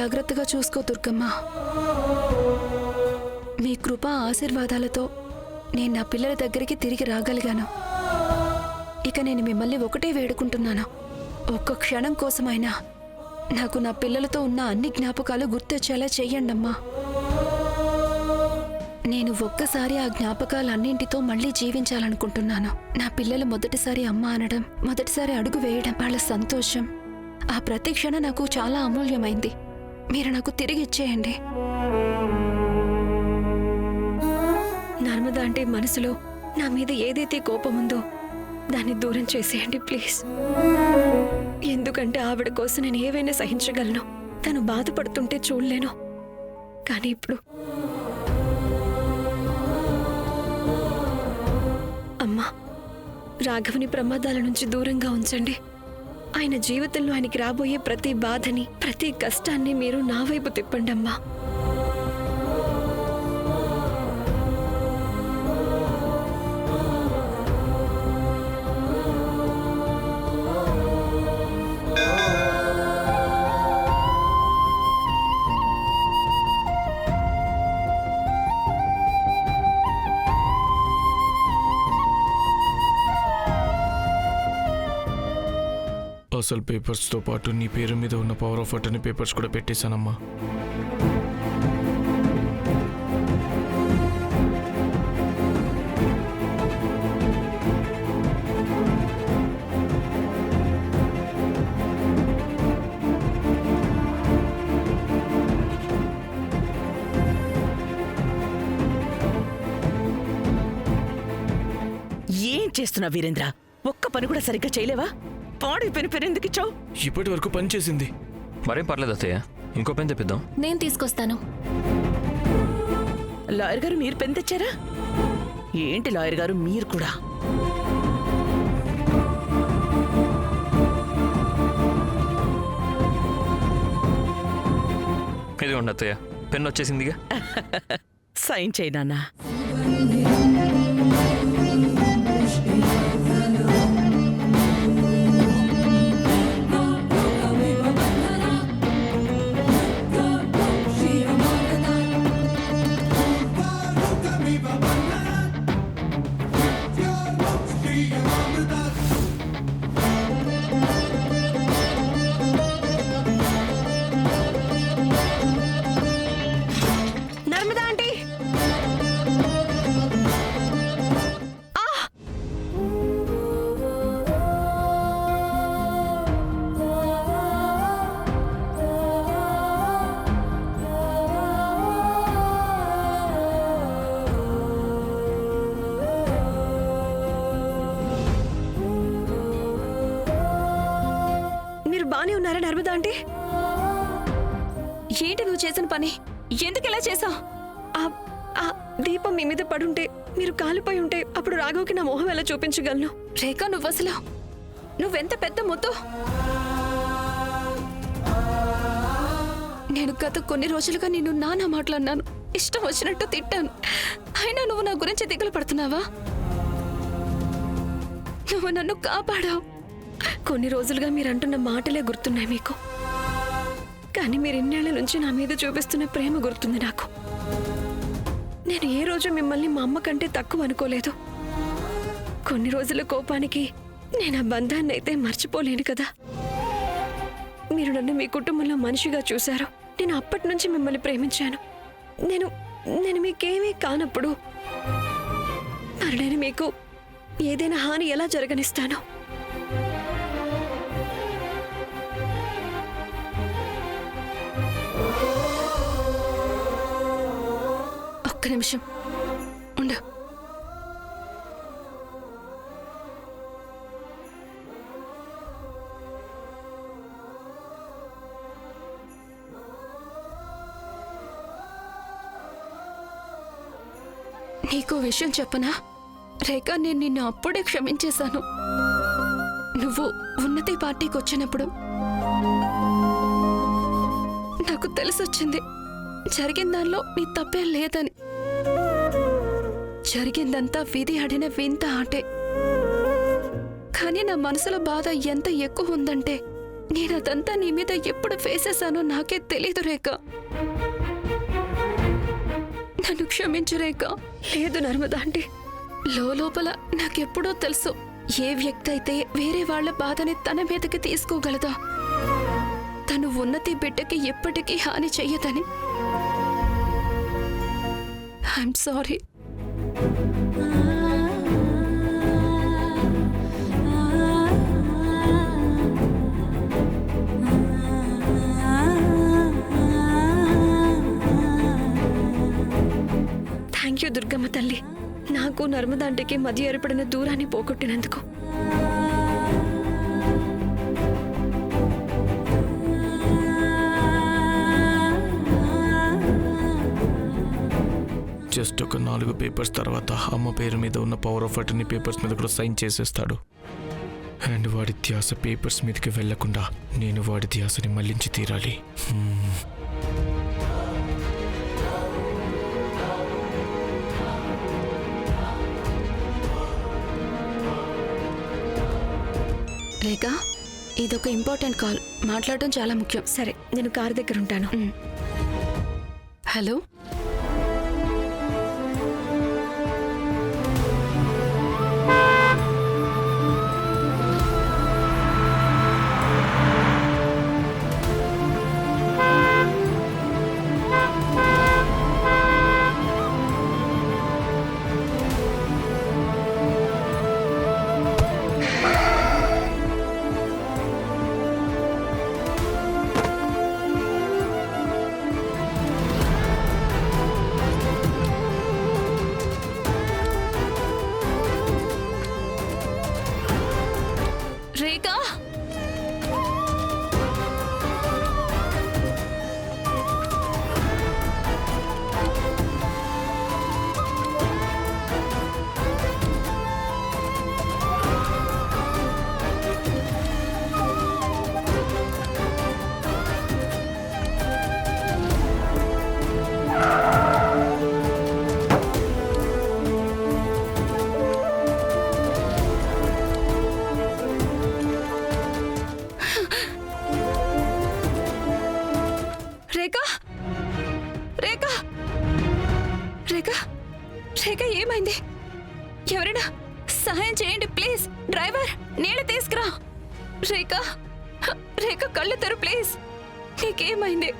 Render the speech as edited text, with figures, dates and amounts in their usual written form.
జాగ్రత్తగా చూసుకో దుర్గమ్మ. మీ కృపా ఆశీర్వాదాలతో నేను నా పిల్లల దగ్గరికి తిరిగి రాగలిగాను. ఇక నేను మిమ్మల్ని ఒకటే వేడుకుంటున్నాను, ఒక్క క్షణం కోసమైనా నాకు నా పిల్లలతో ఉన్న అన్ని జ్ఞాపకాలు గుర్తొచ్చేలా చెయ్యండమ్మా. నేను ఒక్కసారి ఆ జ్ఞాపకాలన్నింటితో మళ్ళీ జీవించాలనుకుంటున్నాను. నా పిల్లలు మొదటిసారి అమ్మ అనడం, మొదటిసారి అడుగు వేయడం, వాళ్ళ సంతోషం, ఆ ప్రతి క్షణం నాకు చాలా అమూల్యమైంది. మీరు నాకు తిరిగి ఇచ్చేయండి. నర్మదా అంటే మనసులో నా మీద ఏదైతే కోపం ఉందో దాన్ని దూరం చేసేయండి ప్లీజ్. ఎందుకంటే ఆవిడ కోసం నేను ఏవైనా సహించగలను. తను బాధపడుతుంటే చూడలేను. కానీ ఇప్పుడు అమ్మా, రాఘవని ప్రమాదాల నుంచి దూరంగా ఉంచండి. ఆయన జీవితంలో ఆయనకి రాబోయే ప్రతి బాధని, ప్రతి కష్టాన్ని మీరు నా వైపు తిప్పండి అమ్మా. అసలు పేపర్స్తో పాటు నీ పేరు మీద ఉన్న పవర్ ఆఫ్ అటర్నీ పేపర్స్ కూడా పెట్టేశానమ్మా. ఏం చేస్తున్నా వీరేంద్ర? ఒక్క పని కూడా సరిగ్గా చేయలేవా? పాడైపోయిన పేరు ఎందుకు ఇచ్చావు? ఇప్పటి వరకు పని చేసింది. మరేం పర్లేదు అత్తయ్య, ఇంకో పెన్ తెప్పిద్దాం. నేను తీసుకొస్తాను. లాయర్ గారు మీరు పెన్ తెచ్చారా? ఏంటి లాయర్ గారు మీరు కూడా? ఇదిగోండి అత్తయ్య, పెన్ వచ్చేసిందిగా. సైన్ చేయి నాన్నా. నర్మదా ఆంటీ, మీరు బానే ఉన్నారా నర్మదా ఆంటీ? ఏంటి నువ్వు చేసిన పని? ఎందుకు ఇలా చేసావు? ఆ దీపం మీ మీద పడుంటే, మీరు కాలిపోయి ఉంటే అప్పుడు రాఘవ్కి నా మొహం ఎలా చూపించగలను? రేఖ, నువ్వు అసలు నువ్వెంత పెద్ద ముద్దు. నేను గత కొన్ని రోజులుగా నిన్ను నానా మాట్లాడినాను, ఇష్టం వచ్చినట్టు తిట్టాను. అయినా నువ్వు నా గురించి దిగులు పడుతున్నావా? నువ్వు నన్ను కాపాడావు. కొన్ని రోజులుగా మీరంటున్న మాటలే గుర్తున్నాయి మీకు. కానీ మీరు ఇన్నేళ్ల నుంచి నా మీద చూపిస్తున్న ప్రేమ గుర్తుంది నాకు. నేను ఏ రోజు మిమ్మల్ని మా అమ్మ కంటే తక్కువ అనుకోలేదు. కొన్ని రోజుల కోపానికి నేను ఆ బంధాన్ని అయితే మర్చిపోలేను కదా. మీరు నన్ను మీ కుటుంబంలో మనిషిగా చూశారు. నేను అప్పటి నుంచి మిమ్మల్ని ప్రేమించాను. నేను మీకేమీ కానప్పుడు మరి నేను మీకు ఏదైనా హాని ఎలా జరగనిస్తాను? ఒక్క నిమిషం ఉండు. నీకో విషయం చెప్పనా రేఖ? నేను నిన్ను అప్పుడే క్షమించేశాను. నువ్వు ఉన్నతి పార్టీకి వచ్చినప్పుడు నాకు తెలిసొచ్చింది జరిగిన దానిలో నీ తప్పేం లేదని. జరిగిందంతా విధి ఆడిన వింత ఆటే. కానీ నా మనసులో బాధ ఎంత ఎక్కువ ఉందంటే నేను అదంతా నీ మీద ఎప్పుడు వేసేసానో నాకే తెలీదు రేఖ. నన్ను క్షమించు రేఖ. లేదు నర్మదా ఆంటీ, లోపల నాకెప్పుడో తెలుసు ఏ వ్యక్తి అయితే వేరే వాళ్ళ బాధని తన మీదకి తీసుకోగలదో తను ఉన్నతి బిడ్డకి ఎప్పటికీ హాని చెయ్యదని. I'm sorry. Thank you Durgamma తల్లి, నాకు నర్మదా ఆంటీకి మధ్య ఏర్పడిన దూరాన్ని పోగొట్టినందుకు. జస్ట్ ఒక 4 పేపర్స్ తర్వాత అమ్మ పేరు మీద ఉన్న పవర్ ఆఫ్ అటర్నీ పేపర్స్ మీద కూడా సైన్ చేసేస్తాడు. అండ్ వాడి ధ్యాస పేపర్స్ మీదకి వెళ్లకుండా నేను వాడి ధ్యాసని మళ్లించి తీరాలి. రేఖ, ఇదొక ఇంపార్టెంట్ కాల్, మాట్లాడటం చాలా ముఖ్యం. సరే, నేను కారు దగ్గర ఉంటాను. హలో. రేఖ, రేఖ, రేఖ, రేఖ, రేఖ ఏమైంది? ఎవరైనా సహాయం చేయండి ప్లీజ్. డ్రైవర్, నీళ్ళు తీసుకురా. రేఖ, రేఖ కళ్ళు తెరు ప్లీజ్. నీకేమైంది?